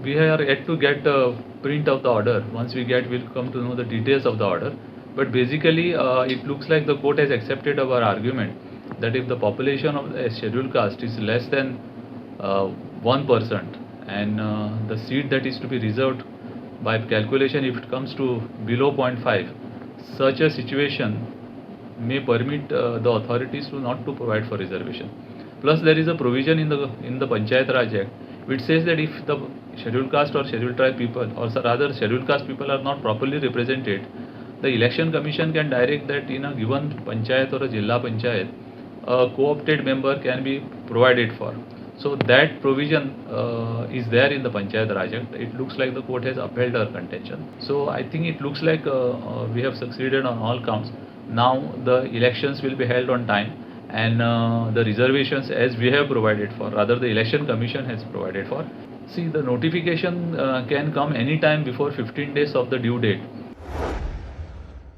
we are yet to get a print of the order. Once we get, we'll come to know the details of the order. But basically, it looks like the court has accepted our argument that if the population of a scheduled caste is less than 1%, and the seat that is to be reserved by calculation, if it comes to below 0.5, such a situation may permit the authorities to not to provide for reservation. Plus, there is a provision in the Panchayat Raj Act which says that if the scheduled caste or scheduled tribe people, or rather scheduled caste people, are not properly represented, the election commission can direct that in a given panchayat or a Zilla Panchayat, a co-opted member can be provided for. So that provision is there in the Panchayat Raj Act. It looks like the court has upheld our contention. So I think it looks like we have succeeded on all counts. Now the elections will be held on time, and the reservations as we have provided for, rather the election commission has provided for. See, the notification can come any time before 15 days of the due date.